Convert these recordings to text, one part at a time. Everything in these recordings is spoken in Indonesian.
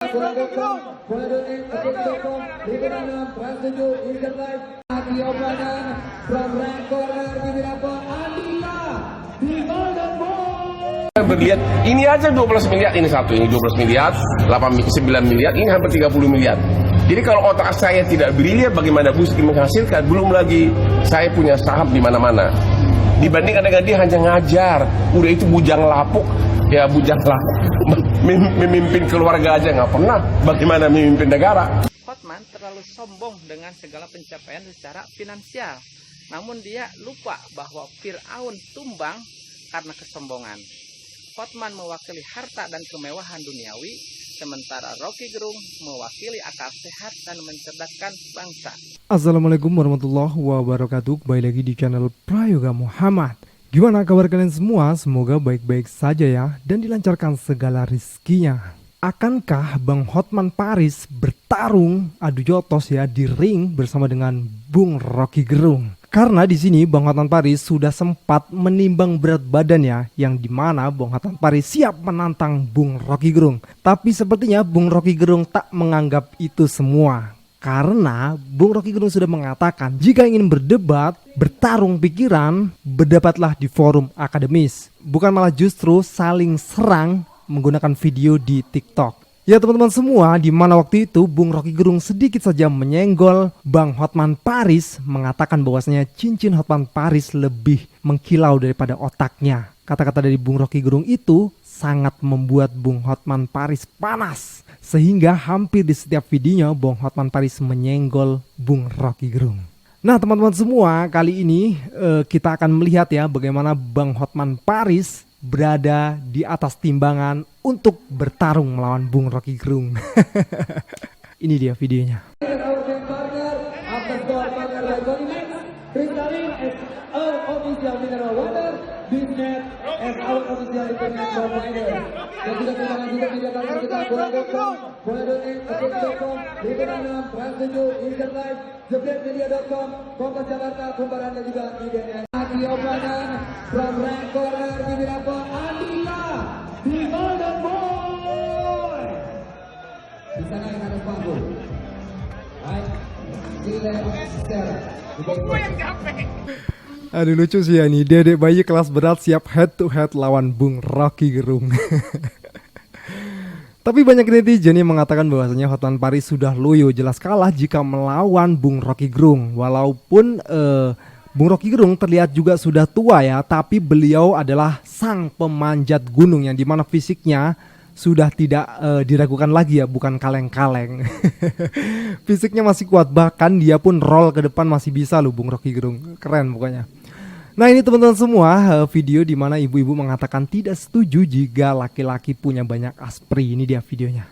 Berlihat ini aja 12 miliar, ini satu, ini 12 miliar, 9 miliar, ini hampir 30 miliar. Jadi kalau otak saya tidak brilian, bagaimana Buski menghasilkan? Belum lagi saya punya saham di mana-mana. Dibandingkan dengan dia hanya ngajar, udah itu bujang lapuk, ya bujang lapuk. Memimpin keluarga aja nggak pernah, bagaimana memimpin negara? Hotman terlalu sombong dengan segala pencapaian secara finansial. Namun dia lupa bahwa Fir'aun tumbang karena kesombongan. Hotman mewakili harta dan kemewahan duniawi, sementara Rocky Gerung mewakili akal sehat dan mencerdaskan bangsa. Assalamualaikum warahmatullahi wabarakatuh. Kembali lagi di channel Prayoga Muhammad. Gimana kabar kalian semua? Semoga baik-baik saja ya, dan dilancarkan segala rizkinya. Akankah Bang Hotman Paris bertarung adu jotos ya di ring bersama dengan Bung Rocky Gerung? Karena di sini Bang Hotman Paris sudah sempat menimbang berat badan ya, yang dimana Bang Hotman Paris siap menantang Bung Rocky Gerung. Tapi sepertinya Bung Rocky Gerung tak menganggap itu semua. Karena Bung Rocky Gerung sudah mengatakan jika ingin berdebat, bertarung pikiran, berdebatlah di forum akademis. Bukan malah justru saling serang menggunakan video di TikTok. Ya teman-teman semua, di mana waktu itu Bung Rocky Gerung sedikit saja menyenggol Bang Hotman Paris, mengatakan bahwasanya cincin Hotman Paris lebih mengkilau daripada otaknya. Kata-kata dari Bung Rocky Gerung itu sangat membuat Bung Hotman Paris panas, sehingga hampir di setiap videonya Bung Hotman Paris menyenggol Bung Rocky Gerung. Nah teman-teman semua, kali ini kita akan melihat ya bagaimana Bang Hotman Paris berada di atas timbangan untuk bertarung melawan Bung Rocky Gerung. Ini dia videonya. Aduh lucu sih ya nih, dedek bayi kelas berat siap head to head lawan Bung Rocky Gerung. Tapi banyak netizen yang mengatakan bahwasanya Hotman Paris sudah loyo jelas kalah jika melawan Bung Rocky Gerung. Walaupun Bung Rocky Gerung terlihat juga sudah tua ya, tapi beliau adalah sang pemanjat gunung yang dimana fisiknya sudah tidak diragukan lagi ya, bukan kaleng-kaleng. Fisiknya masih kuat, bahkan dia pun roll ke depan masih bisa loh Bung Rocky Gerung. Keren pokoknya. Nah ini teman-teman semua, video dimana ibu-ibu mengatakan tidak setuju jika laki-laki punya banyak aspri. Ini dia videonya.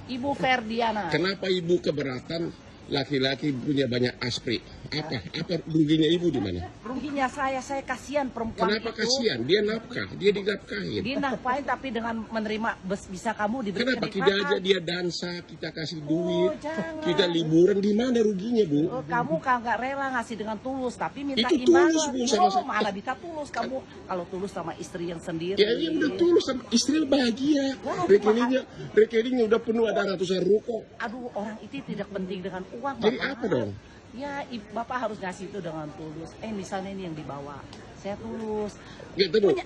Ibu Ferdiana, Kenapa ibu keberatan laki-laki punya banyak aspri? Apa ruginya ibu di mana? ruginya saya kasihan perempuan. Kenapa itu. kasihan? Dia nafkah, dia dinafkahin. Dinafkahin tapi dengan menerima bisa kamu diberi Kenapa kita aja dia dansa, kita kasih duit, jangan. kita liburan, di mana ruginya bu? Kamu kagak rela ngasih dengan tulus, tapi minta Itu tulus, Bu, sama saya. Mana bisa tulus kamu kalau tulus sama istri yang sendiri. Ya ini udah tulus, istri bahagia, rekeningnya udah penuh, ada ratusan ruko. Aduh, orang itu tidak penting dengan uang. Jadi Bapak. apa dong? Ya, Bapak harus ngasih itu dengan tulus. Misalnya ini yang dibawa, saya tulus. Gitu bu.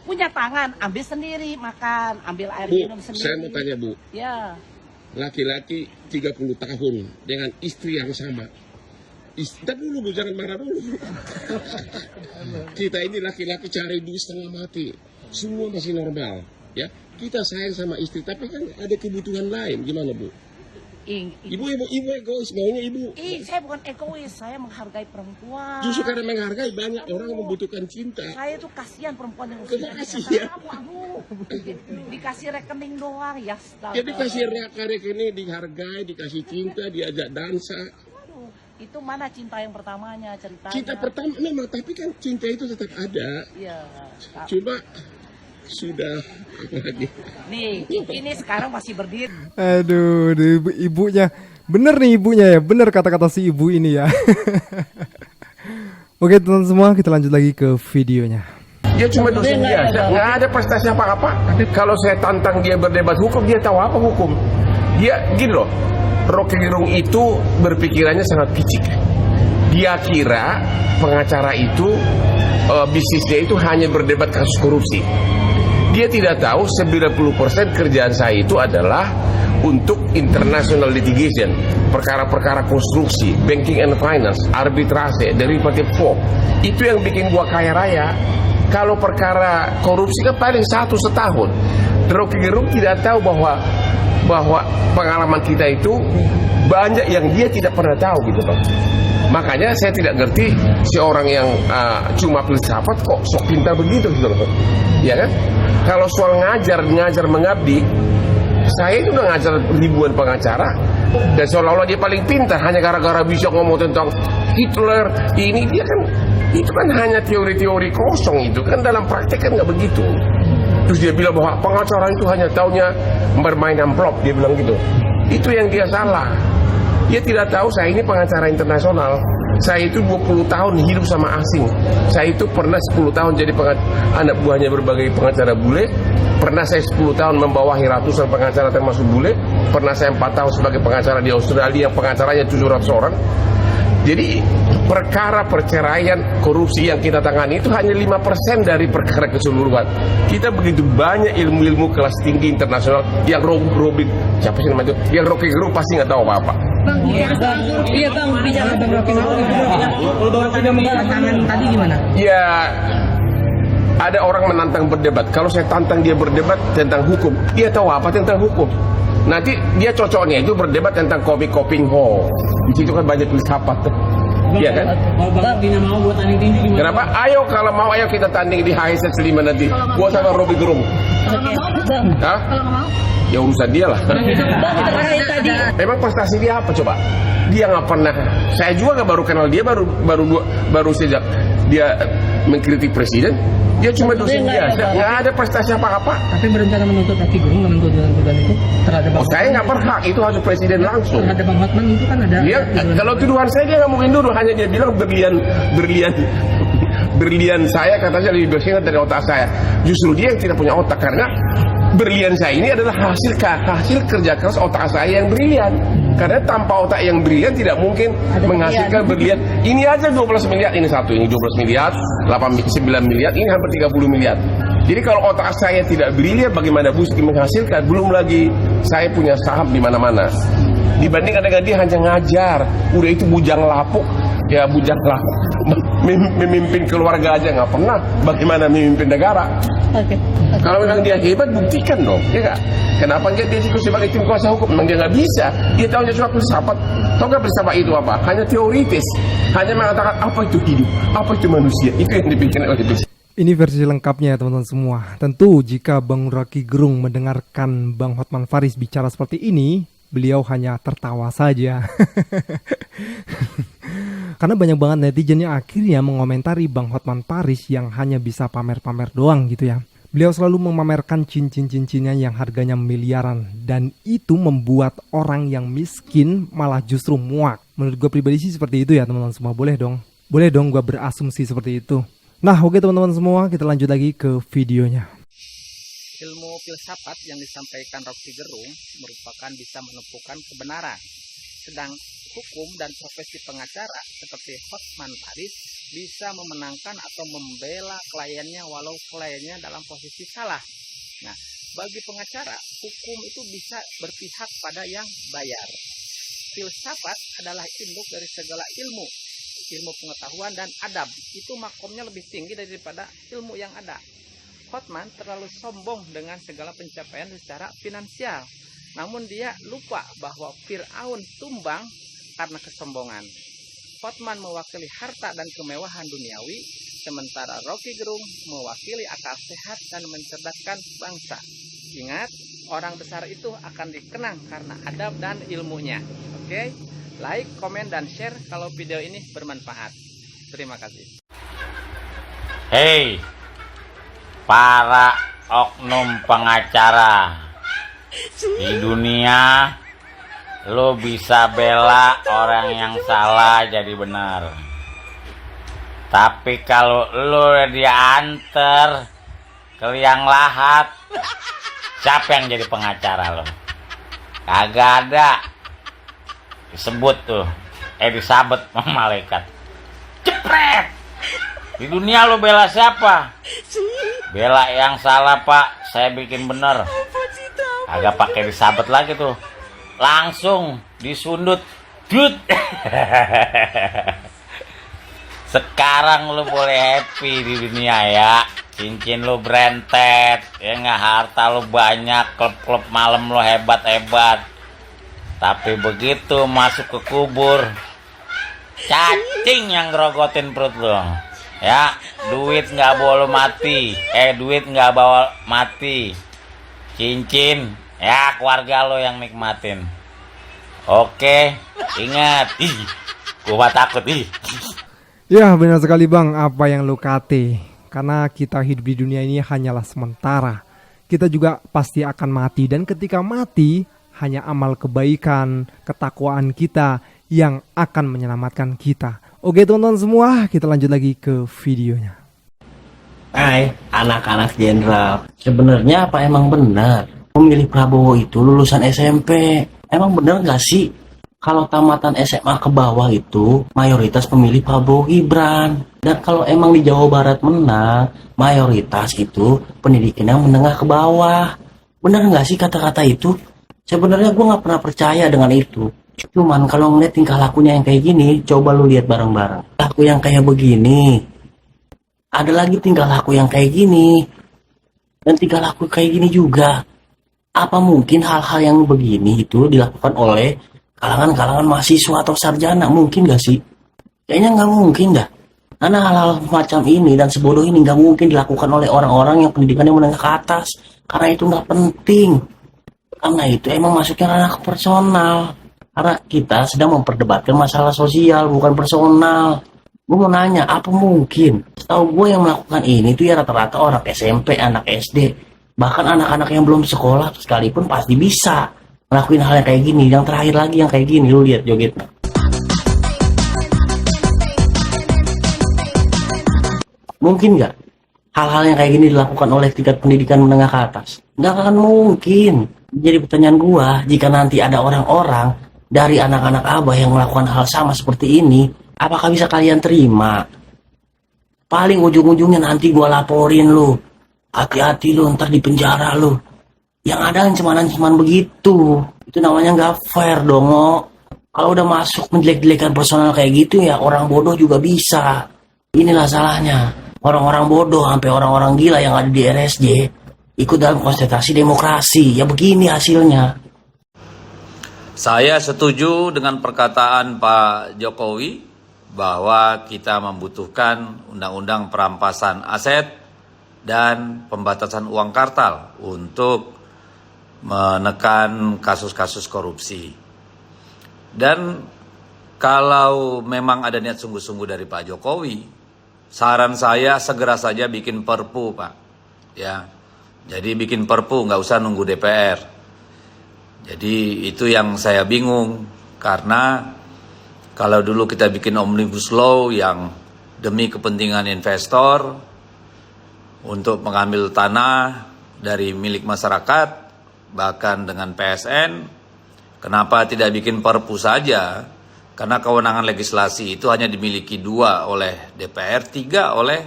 Punya tangan, ambil sendiri, makan, ambil air Bu, minum sendiri. saya mau tanya bu, Ya. laki-laki 30 tahun dengan istri yang sama. Tapi dulu bu, jangan marah dulu. Kita ini laki-laki cari duit setengah mati, semua masih normal, ya. Kita sayang sama istri, tapi kan ada kebutuhan lain, gimana bu? Ibu egois, maunya ibu. Saya bukan egois, saya menghargai perempuan. Justru karena menghargai, banyak orang yang membutuhkan cinta. Saya tuh kasihan perempuan yang Kenapa kasihan? Aduh, dikasih rekening doang, ya. Jadi kasih rekening, dihargai, dikasih cinta, diajak dansa. Aduh, itu mana cinta yang pertamanya ceritanya? Cinta pertama memang, tapi kan cinta itu tetap ada. Iya. Cuma sudah apa lagi? Nih, ini sekarang masih berdiri. Aduh, ibunya. Bener nih ibunya ya, bener kata-kata si ibu ini ya. Oke teman-teman semua, kita lanjut lagi ke videonya. Dia cuma dosen biasa, nggak ada prestasi apa-apa. Kalau saya tantang dia berdebat hukum, dia tahu apa hukum. Dia gini loh, Rocky Gerung itu berpikirannya sangat picik. Dia kira pengacara itu bisnisnya itu hanya berdebat kasus korupsi. Dia tidak tahu 90% kerjaan saya itu adalah untuk international litigation, perkara-perkara konstruksi, banking and finance, arbitrase, derivative law. Itu yang bikin gua kaya raya. Kalau perkara korupsi kan paling 1 setahun. Rocky Gerung tidak tahu bahwa pengalaman kita itu banyak yang dia tidak pernah tahu gitu loh. Makanya saya tidak ngerti si orang yang cuma filsafat kok sok pintar begitu gitu loh. Ya kan? Kalau soal ngajar mengabdi, saya itu udah ngajar ribuan pengacara dan seolah-olah dia paling pintar hanya gara-gara bisa ngomong tentang Hitler ini. Dia kan itu kan hanya teori-teori kosong, itu kan dalam praktek kan nggak begitu. Terus dia bilang bahwa pengacara itu hanya taunya bermain amplop, dia bilang gitu. Itu yang dia salah. Dia tidak tahu saya ini pengacara internasional. Saya itu 20 tahun hidup sama asing. Saya itu pernah 10 tahun jadi anak buahnya berbagai pengacara bule. Pernah saya 10 tahun membawahi ratusan pengacara termasuk bule. Pernah saya 4 tahun sebagai pengacara di Australia yang pengacaranya 700 orang. Jadi perkara perceraian korupsi yang kita tangani itu hanya 5% dari perkara keseluruhan. Kita begitu banyak ilmu-ilmu kelas tinggi internasional yang siapa sih namanya itu? Yang Rocky Gerung pasti nggak tahu apa-apa. Bang, iya bang, bicara Bang Rocky Gerung. Kalau tidak tantangan tadi gimana? Ya, ada orang menantang berdebat. Kalau saya tantang dia berdebat tentang hukum, dia tahu apa tentang hukum. Nanti dia cocoknya itu berdebat tentang Koping Ho. Di situ kan banyak filsafat. Iya kan? Kalau Bang Rocky mau buat tanding tinju gimana? Kenapa? Ayo kalau mau ayo kita tanding di HSS 5 nanti. Gua sama Rocky Gerung. Hah? Ya urusan dia lah. Emang prestasi dia apa coba? Dia nggak pernah. Saya juga nggak baru kenal dia baru sejak dia mengkritik presiden. Dia cuma dosen biasa, nggak ada prestasi apa-apa. Tapi berencana menuntut Rocky Gerung nggak menuntut tuduhan itu terhadap Bang. Saya nggak berhak, itu harus presiden langsung. Terhadap Bang Hotman itu kan ada. Dia kalau tuduhan saya dia nggak mungkin dulu, hanya dia bilang berlian saya katanya lebih bersinar dari otak saya. Justru dia yang tidak punya otak karena berlian saya ini adalah hasil kerja keras otak saya yang brilian. Karena tanpa otak yang brilian tidak mungkin menghasilkan berlian. Ini aja 12 miliar, ini satu, ini 12 miliar, 9 miliar, ini hampir 30 miliar. Jadi kalau otak saya tidak brilian, bagaimana Buski menghasilkan? Belum lagi saya punya saham di mana-mana. Dibandingkan dengan dia hanya ngajar, udah itu bujang lapuk, memimpin keluarga aja nggak pernah. Bagaimana memimpin negara? Kalau memang dia hebat, buktikan dong, ya nggak? Kenapa nggak dia ikut sebagai tim kuasa hukum? Memang dia nggak bisa. Dia tahunya cuma filsafat. Tahu nggak filsafat itu apa? Hanya teoritis. Hanya mengatakan apa itu hidup, apa itu manusia. Itu yang dipikirkan oleh filsafat. Ini versi lengkapnya ya teman-teman semua. Tentu jika Bang Rocky Gerung mendengarkan Bang Hotman Paris bicara seperti ini, beliau hanya tertawa saja. Karena banyak banget netizen yang akhirnya mengomentari Bang Hotman Paris yang hanya bisa pamer-pamer doang gitu ya. Beliau selalu memamerkan cincin-cincinnya yang harganya miliaran. Dan itu membuat orang yang miskin malah justru muak. Menurut gue pribadi sih seperti itu ya teman-teman semua. Boleh dong gue berasumsi seperti itu. Nah oke teman-teman semua, kita lanjut lagi ke videonya. Ilmu filsafat yang disampaikan Rocky Gerung merupakan bisa menemukan kebenaran. Sedang hukum dan profesi pengacara seperti Hotman Paris bisa memenangkan atau membela kliennya walau kliennya dalam posisi salah. Nah, bagi pengacara, hukum itu bisa berpihak pada yang bayar. Filsafat adalah induk dari segala ilmu pengetahuan dan adab. Itu makomnya lebih tinggi daripada ilmu yang ada. Hotman terlalu sombong dengan segala pencapaian secara finansial. Namun dia lupa bahwa Fir'aun tumbang karena kesombongan. Hotman mewakili harta dan kemewahan duniawi, sementara Rocky Gerung mewakili akal sehat dan mencerdaskan bangsa. Ingat, orang besar itu akan dikenang karena adab dan ilmunya. Oke? Like, komen, dan share kalau video ini bermanfaat. Terima kasih. Hei, para oknum pengacara di dunia, lo bisa bela orang yang salah jadi benar. Tapi kalau lo diantar ke liang lahat, siapa yang jadi pengacara lo? Kagak ada. Disebut tuh. Disabet sama malaikat. Jepret. Di dunia lo bela siapa? Bela yang salah, Pak. Saya bikin bener. Agak pakai disabet lagi tuh. Langsung disundut. Dut. Sekarang lo boleh happy di dunia ya. Cincin lo berentet, ya nggak, harta lo banyak, klub-klub malam lo hebat-hebat. Tapi begitu masuk ke kubur, cacing yang ngerogotin perut lo. Ya, duit nggak bawa lo mati, duit nggak bawa mati. Cincin, ya keluarga lo yang nikmatin. Oke, ingat, gua takut, Ya benar sekali bang apa yang lo kate. Karena kita hidup di dunia ini hanyalah sementara. Kita juga pasti akan mati. Dan ketika mati, hanya amal kebaikan, ketakwaan kita yang akan menyelamatkan kita. Oke teman-teman semua, kita lanjut lagi ke videonya. Hai, anak-anak jenderal. Sebenarnya apa emang benar pemilih Prabowo itu lulusan SMP? Emang benar nggak sih kalau tamatan SMA ke bawah itu mayoritas pemilih Prabowo Gibran? Dan kalau emang di Jawa Barat menang, mayoritas itu pendidikan yang menengah ke bawah. Benar nggak sih kata-kata itu? Sebenarnya gue nggak pernah percaya dengan itu. Cuman kalau ngeliat tingkah lakunya yang kayak gini, coba lu lihat bareng-bareng. Laku yang kayak begini, ada lagi tingkah laku yang kayak gini, dan tingkah laku kayak gini juga. Apa mungkin hal-hal yang begini itu dilakukan oleh kalangan-kalangan mahasiswa atau sarjana? Mungkin nggak sih? Kayaknya nggak mungkin dah. Karena hal-hal macam ini dan sebodoh ini nggak mungkin dilakukan oleh orang-orang yang pendidikannya menengah ke atas. Karena itu nggak penting. Karena itu emang masuknya ranah personal. Karena kita sedang memperdebatkan masalah sosial, bukan personal. Gue mau nanya, apa mungkin? Setahu gue yang melakukan ini tuh ya rata-rata orang SMP, anak SD. Bahkan anak-anak yang belum sekolah sekalipun pasti bisa ngelakuin hal yang kayak gini. Yang terakhir lagi yang kayak gini, lu lihat jogetnya. Mungkin nggak hal-hal yang kayak gini dilakukan oleh tingkat pendidikan menengah ke atas? Nggak akan mungkin. Jadi pertanyaan gua, jika nanti ada orang-orang dari anak-anak abah yang melakukan hal sama seperti ini, apakah bisa kalian terima? Paling ujung-ujungnya nanti gua laporin lu. Hati-hati lu, ntar di penjara lu. Yang ada ancaman-ancaman begitu. Itu namanya nggak fair dong. Kalau udah masuk menjelek-jelekan personal kayak gitu ya orang bodoh juga bisa. Inilah salahnya. Orang-orang bodoh sampai orang-orang gila yang ada di RSJ ikut dalam konsentrasi demokrasi. Ya begini hasilnya. Saya setuju dengan perkataan Pak Jokowi bahwa kita membutuhkan undang-undang perampasan aset dan pembatasan uang kartal untuk menekan kasus-kasus korupsi. Dan kalau memang ada niat sungguh-sungguh dari Pak Jokowi, saran saya segera saja bikin perpu, Pak. Ya, jadi bikin perpu, nggak usah nunggu DPR. Jadi itu yang saya bingung, karena kalau dulu kita bikin omnibus law yang demi kepentingan investor untuk mengambil tanah dari milik masyarakat, bahkan dengan PSN, kenapa tidak bikin perpu saja? Karena kewenangan legislasi itu hanya dimiliki 2 oleh DPR, 3 oleh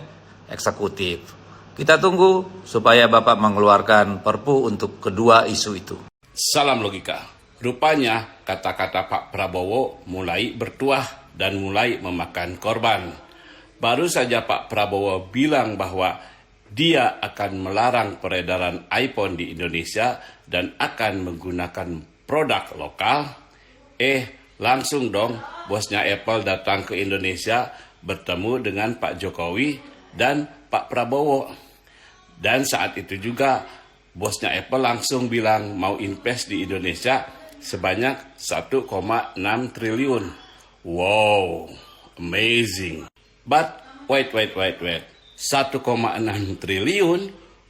eksekutif. Kita tunggu supaya Bapak mengeluarkan perpu untuk kedua isu itu. Salam logika. Rupanya kata-kata Pak Prabowo mulai bertuah dan mulai memakan korban. Baru saja Pak Prabowo bilang bahwa dia akan melarang peredaran iPhone di Indonesia dan akan menggunakan produk lokal. Langsung dong bosnya Apple datang ke Indonesia bertemu dengan Pak Jokowi dan Pak Prabowo. Dan saat itu juga bosnya Apple langsung bilang mau invest di Indonesia sebanyak 1,6 triliun. Wow, amazing. But wait. 1,6 triliun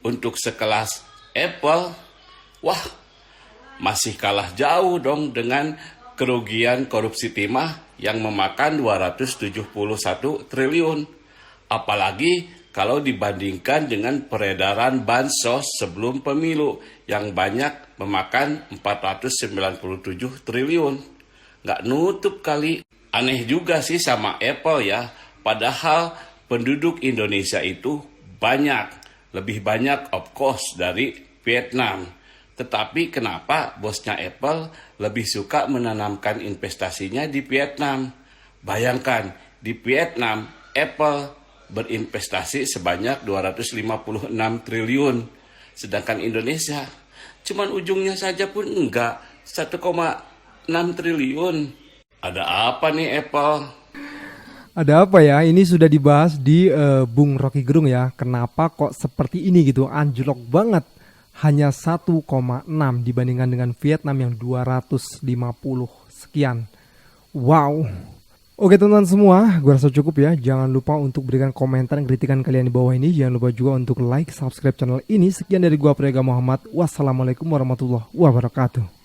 untuk sekelas Apple? Wah, masih kalah jauh dong dengan kerugian korupsi timah yang memakan 271 triliun. Apalagi kalau dibandingkan dengan peredaran bansos sebelum pemilu yang banyak memakan 497 triliun. Nggak nutup kali. Aneh juga sih sama Apple ya, padahal penduduk Indonesia itu banyak, lebih banyak of course dari Vietnam. Tetapi kenapa bosnya Apple lebih suka menanamkan investasinya di Vietnam? Bayangkan, di Vietnam Apple berinvestasi sebanyak 256 triliun. Sedangkan Indonesia cuman ujungnya saja pun enggak, 1,6 triliun. Ada apa nih Apple? Ada apa ya? Ini sudah dibahas di Bung Rocky Gerung ya. Kenapa kok seperti ini gitu? Anjlok banget. Hanya 1,6 dibandingkan dengan Vietnam yang 250 sekian. Wow. Oke teman-teman semua, gue rasa cukup ya. Jangan lupa untuk berikan komentar dan kritikan kalian di bawah ini. Jangan lupa juga untuk like, subscribe channel ini. Sekian dari gue Prayoga Muhammad. Wassalamualaikum warahmatullahi wabarakatuh.